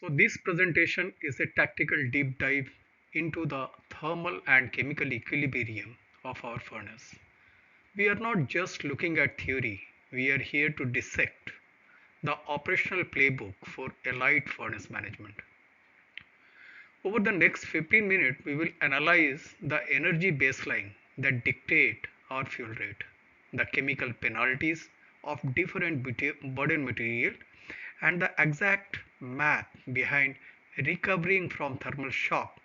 So this presentation is a tactical deep dive into the thermal and chemical equilibrium of our furnace. We are not just looking at theory, we are here to dissect the operational playbook for elite furnace management. Over the next 15 minutes, we will analyze the energy baseline that dictate our fuel rate, the chemical penalties of different burden material, and the exact math behind recovering from thermal shock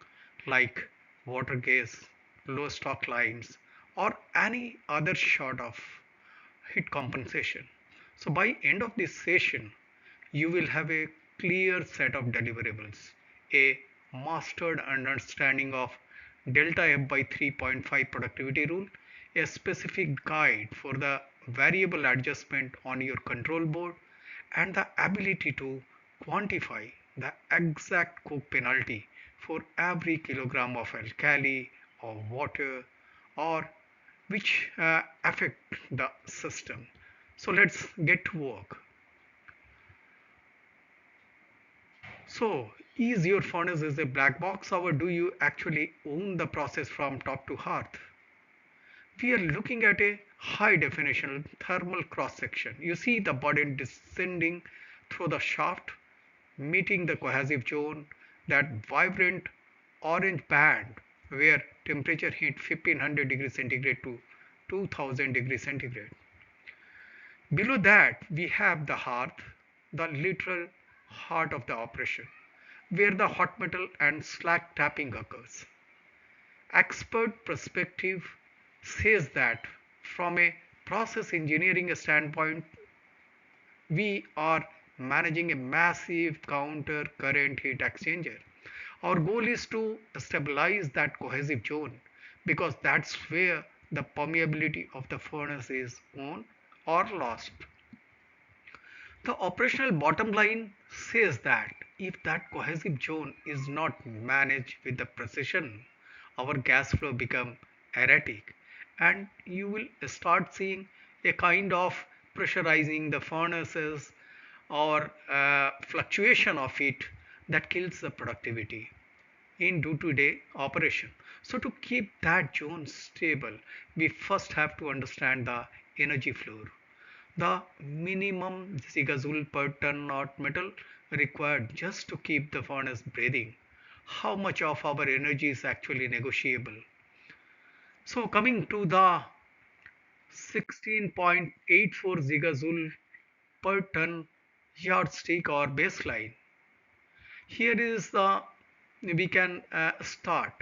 like water gas, low stock lines, or any other sort of heat compensation. So by end of this session, you will have a clear set of deliverables, a mastered understanding of delta F by 3.5 productivity rule, a specific guide for the variable adjustment on your control board, and the ability to quantify the exact coke penalty for every kilogram of alkali or water or which affect the system. So let's get to work. So is your furnace is a black box or do you actually own the process from top to hearth? We are looking at a high definition thermal cross section. You see the body descending through the shaft, meeting the cohesive zone, that vibrant orange band where temperature hit 1500 degrees centigrade to 2000 degrees centigrade. Below that, we have the hearth, the literal heart of the operation, where the hot metal and slag tapping occurs. Expert perspective says that from a process engineering standpoint, we are managing a massive counter current heat exchanger. Our goal is to stabilize that cohesive zone because that's where the permeability of the furnace is won or lost. The operational bottom line says that if that cohesive zone is not managed with the precision, our gas flow become erratic and you will start seeing a kind of pressurizing the furnaces or fluctuation of it that kills the productivity in day-to-day operation. So to keep that zone stable, we first have to understand the energy flow, the minimum gigajoule per ton hot metal required just to keep the furnace breathing. How much of our energy is actually negotiable? So coming to the 16.84 gigajoule per ton yardstick or baseline. Here is the we can start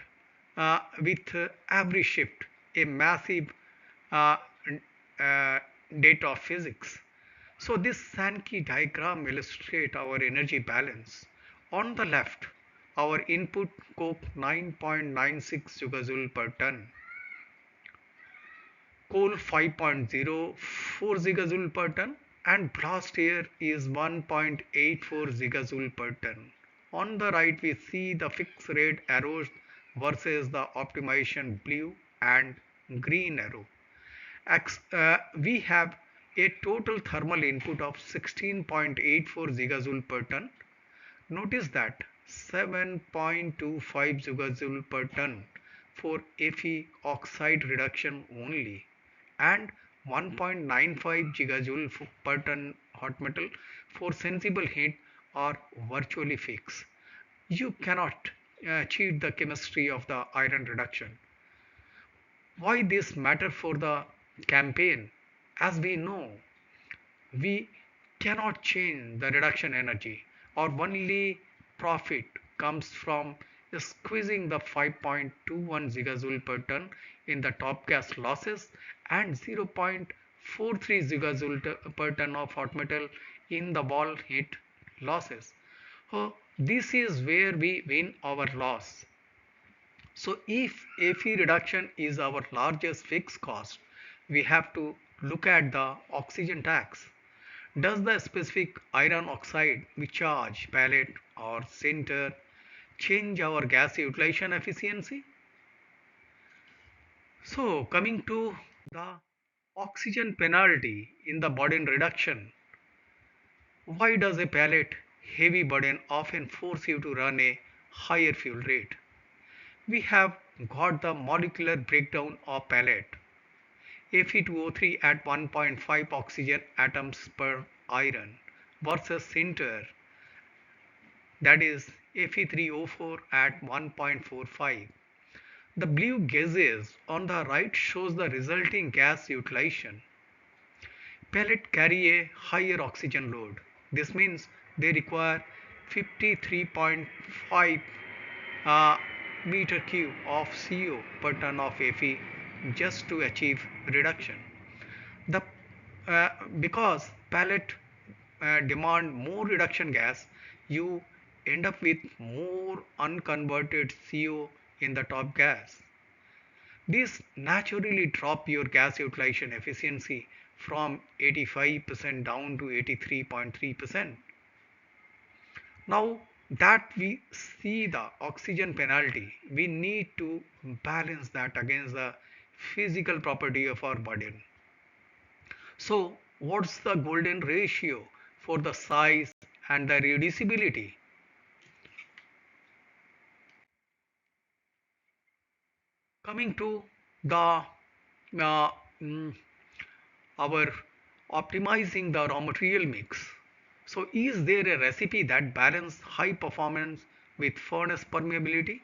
with every shift a massive uh, uh, data of physics. So this Sankey diagram illustrates our energy balance. On the left, our input coke 9.96 gigajoule per ton, coal 5.04 gigajoule per ton, and blast air is 1.84 gigajoule per ton. On the right, we see the fixed rate arrows versus the optimization blue and green arrow. We have a total thermal input of 16.84 gigajoule per ton. Notice that 7.25 gigajoule per ton for Fe oxide reduction only and 1.95 gigajoule per ton hot metal for sensible heat are virtually fixed. You cannot cheat the chemistry of the iron reduction. Why this matter for the campaign? As we know, we cannot change the reduction energy. Our only profit comes from squeezing the 5.21 gigajoule per ton in the top gas losses and 0.43 gigajoule per ton of hot metal in the wall heat losses. So this is where we win our loss. So if Fe reduction is our largest fixed cost, we have to look at the oxygen tax. Does the specific iron oxide we charge pellet or sinter change our gas utilization efficiency? So coming to the oxygen penalty in the burden reduction, why does a pellet heavy burden often force you to run a higher fuel rate. We have got the molecular breakdown of pellet. Fe2O3 at 1.5 oxygen atoms per iron versus sinter, that is Fe3O4 at 1.45. The blue gases on the right shows the resulting gas utilization. Pellets carry a higher oxygen load. This means they require 53.5 uh, meter cube of CO per ton of Fe just to achieve reduction. The because pellet demand more reduction gas, you end up with more unconverted CO in the top gas. This naturally drop your gas utilization efficiency from 85% down to 83.3%. Now that we see the oxygen penalty, we need to balance that against the physical property of our body. So, what's the golden ratio for the size and the reducibility? Coming to the uh, mm, our optimizing the raw material mix. So, is there a recipe that balances high performance with furnace permeability?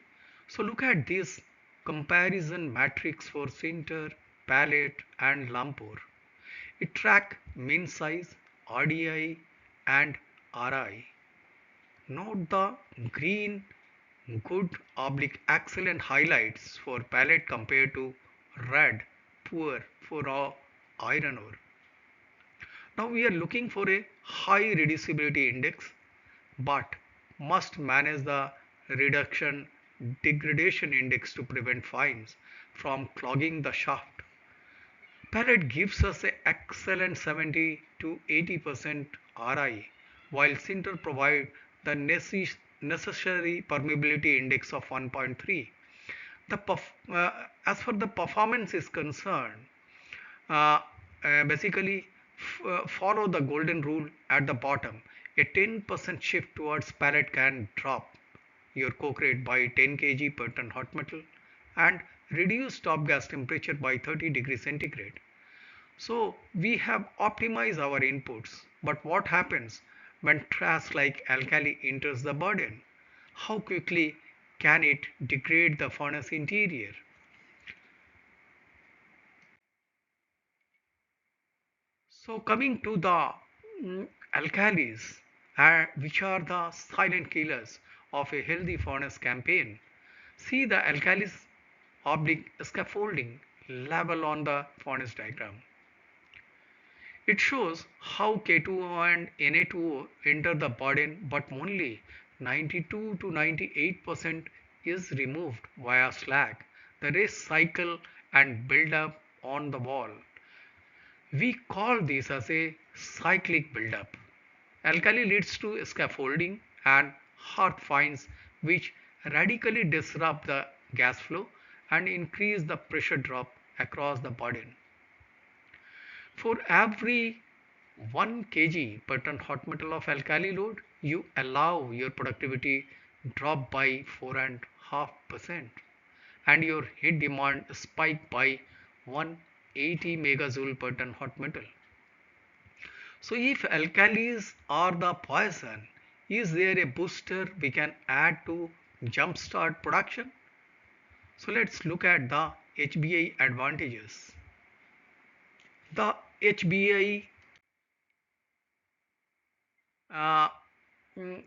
So, look at this comparison matrix for sinter, pellet, and lumpur. It tracks min size, RDI, and RI. Note the green good oblique excellent highlights for pellet compared to red poor for raw iron ore. Now we are looking for a high reducibility index but must manage the reduction degradation index to prevent fines from clogging the shaft. Pellet gives us an excellent 70 to 80% RI, while sinter provides the necessary permeability index of 1.3. As far the performance is concerned, uh, basically follow the golden rule at the bottom. A 10% shift towards pellet can drop your coke rate by 10 kg per ton hot metal and reduce top gas temperature by 30 degrees centigrade. So we have optimized our inputs, but what happens when trash like alkali enters the burden? How quickly can it degrade the furnace interior? So coming to the alkalis, which are the silent killers of a healthy furnace campaign. See the alkalis oblique scaffolding label on the furnace diagram. It shows how K2O and Na2O enter the burden but only 92 to 98% is removed via slag. The rest cycle and build up on the wall. We call this as a cyclic buildup. Alkali leads to scaffolding and hearth fines which radically disrupt the gas flow and increase the pressure drop across the burden. For every 1 kg per ton hot metal of alkali load, you allow your productivity drop by 4.5% and your heat demand spike by 180 megajoule per ton hot metal. So if alkalis are the poison, is there a booster we can add to jumpstart production? So let's look at the HBI advantages. The HBI uh, mm,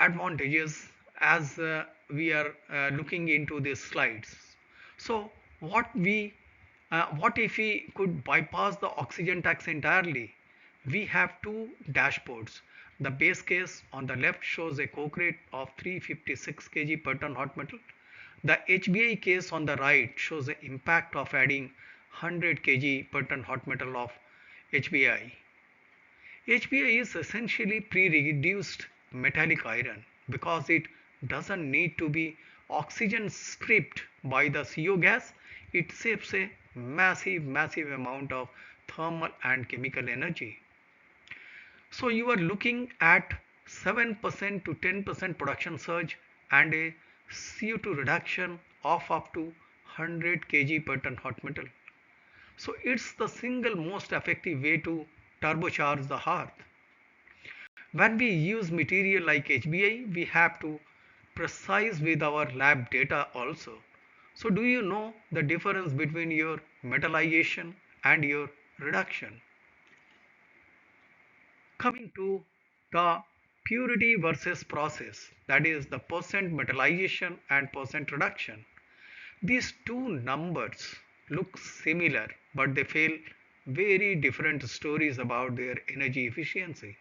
advantages as we are looking into these slides. So what if we could bypass the oxygen tax entirely? We have two dashboards. The base case on the left shows a coke rate of 356 kg per ton hot metal. The HBI case on the right shows the impact of adding 100 kg per ton hot metal of HBI. HBI is essentially pre-reduced metallic iron because it doesn't need to be oxygen stripped by the CO gas. It saves a massive amount of thermal and chemical energy. So you are looking at 7% to 10% production surge and a CO2 reduction of up to 100 kg per ton hot metal. So it's the single most effective way to turbocharge the hearth. When we use material like HBI, we have to precise with our lab data also. So do you know the difference between your metallization and your reduction? Coming to the purity versus process, that is the percent metallization and percent reduction. These two numbers look similar, but they tell very different stories about their energy efficiency.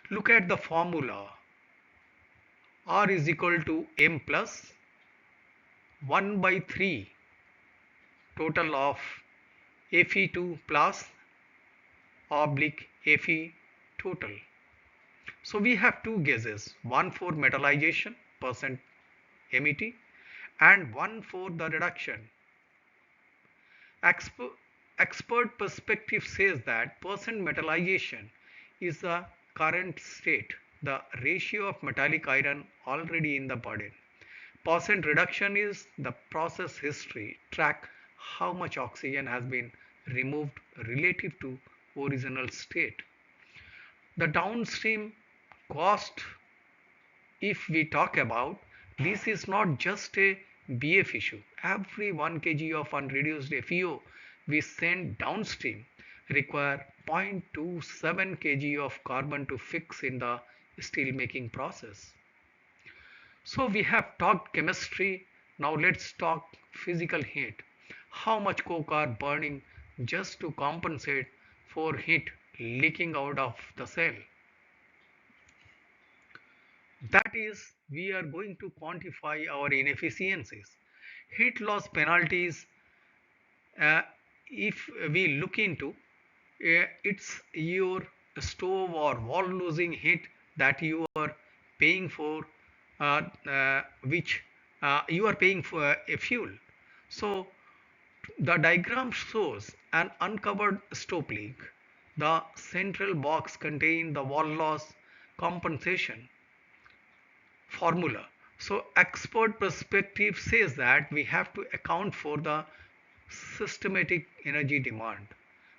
Look at the formula. R is equal to M plus 1 by 3 total of Fe2 plus oblique Fe total. So we have two gases, one for metallization percent MET and one for the reduction. Expert perspective says that percent metallization is the current state, the ratio of metallic iron already in the body. Percent reduction is the process history, track how much oxygen has been removed relative to original state. The downstream cost, if we talk about, this is not just a BF issue. Every 1 kg of unreduced FeO we send downstream require 0.27 kg of carbon to fix in the steel making process. So we have talked chemistry, now let's talk physical heat. How much coke are burning just to compensate for heat leaking out of the cell? That is, we are going to quantify our inefficiencies. Heat loss penalties, uh, if we look into, it's your stove or wall losing heat that you are paying for, which you are paying for a fuel. So the diagram shows an uncovered stove leak. The central box contains the wall loss compensation formula. So expert perspective says that we have to account for the systematic energy demand.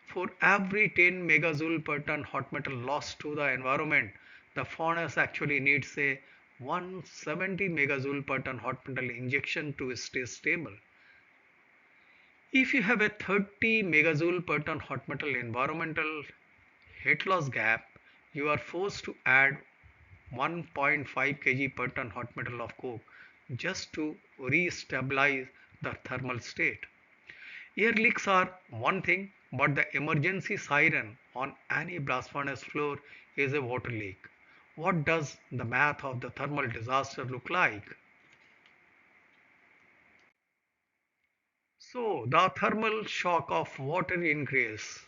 For every 10 megajoule per ton hot metal lost to the environment, the furnace actually needs a 170 megajoule per ton hot metal injection to stay stable. If you have a 30 megajoule per ton hot metal environmental heat loss gap, you are forced to add 1.5 kg per ton hot metal of coke just to re-stabilize the thermal state. Air leaks are one thing, but the emergency siren on any blast furnace floor is a water leak. What does the math of the thermal disaster look like? So, the thermal shock of water increase.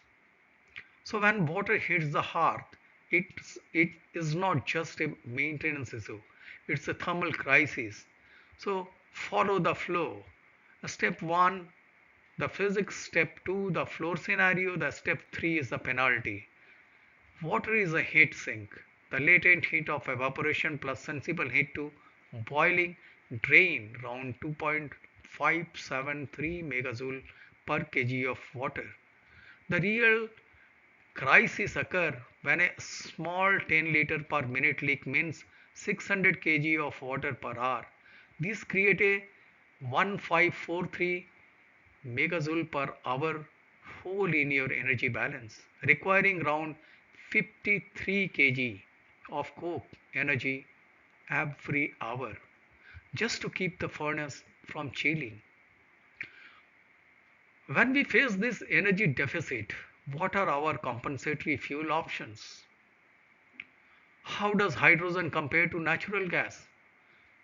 So when water hits the hearth, it is not just a maintenance issue, it's a thermal crisis. So follow the flow. Step 1, the physics. Step 2, the floor scenario. The step 3 is the penalty. Water is a heat sink. The latent heat of evaporation plus sensible heat to boiling drain around 2.573 megajoule per kg of water. The real crisis occur when a small 10 liter per minute leak means 600 kg of water per hour. This create a 1543 megajoule per hour hole in your energy balance, requiring around 53 kg of coke energy every hour just to keep the furnace from chilling. When we face this energy deficit, what are our compensatory fuel options? How does hydrogen compare to natural gas?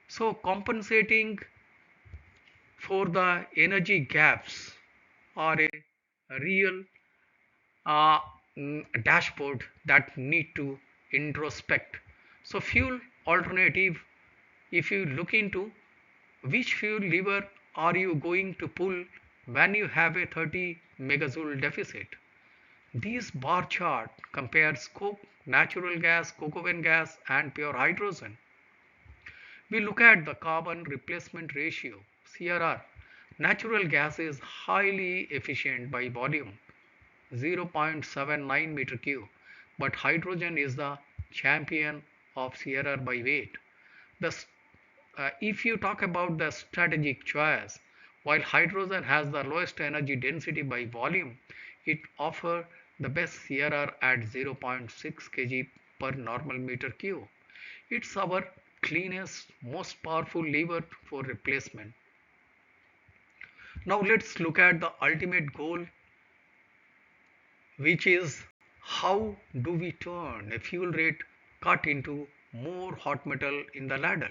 So compensating for the energy gaps are a real uh, dashboard that need to introspect. So fuel alternative, if you look into which fuel lever are you going to pull when you have a 30 megajoule deficit? This bar chart compares coke, natural gas, coke oven gas, and pure hydrogen. We look at the carbon replacement ratio (CRR). Natural gas is highly efficient by volume 0.79 meter cube, but hydrogen is the champion of CRR by weight. If you talk about the strategic choice, while hydrogen has the lowest energy density by volume, it offers the best CRR at 0.6 kg per normal meter cube. It's our cleanest, most powerful lever for replacement. Now let's look at the ultimate goal, which is how do we turn a fuel rate cut into more hot metal in the ladle?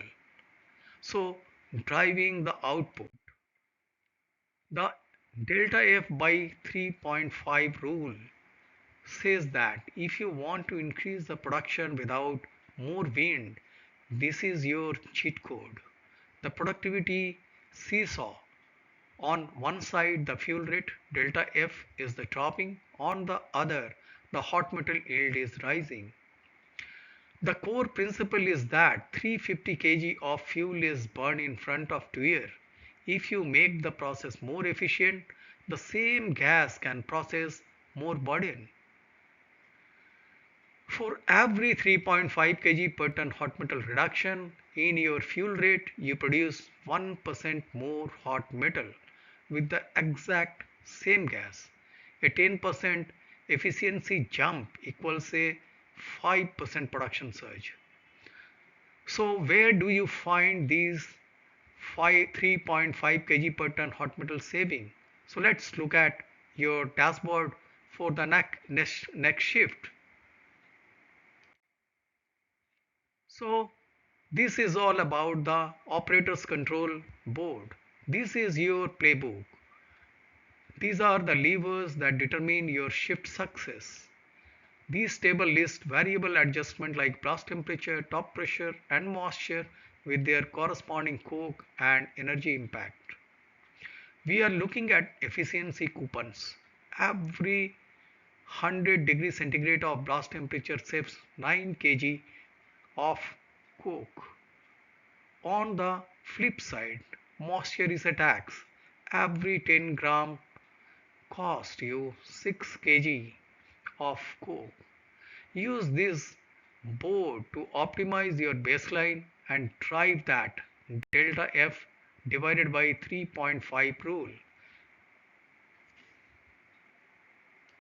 So, driving the output. The delta F by 3.5 rule says that if you want to increase the production without more wind, this is your cheat code. The productivity seesaw. On one side, the fuel rate delta F is the dropping, on the other, the hot metal yield is rising. The core principle is that 350 kg of fuel is burned in front of tuer. If you make the process more efficient, the same gas can process more burden. For every 3.5 kg per ton hot metal reduction in your fuel rate, you produce 1% more hot metal with the exact same gas. A 10% efficiency jump equals a 5% production surge. So where do you find these 3.5 kg per ton hot metal saving? So let's look at your dashboard for the next shift. So this is all about the operator's control board. This is your playbook. These are the levers that determine your shift success. These table list variable adjustment like blast temperature, top pressure and moisture with their corresponding coke and energy impact. We are looking at efficiency coupons. Every 100 degrees centigrade of blast temperature saves 9 kg of coke. On the flip side, moisture is a tax. Every 10 gram cost you 6 kg of coke. Use this board to optimize your baseline and drive that delta F divided by 3.5 rule.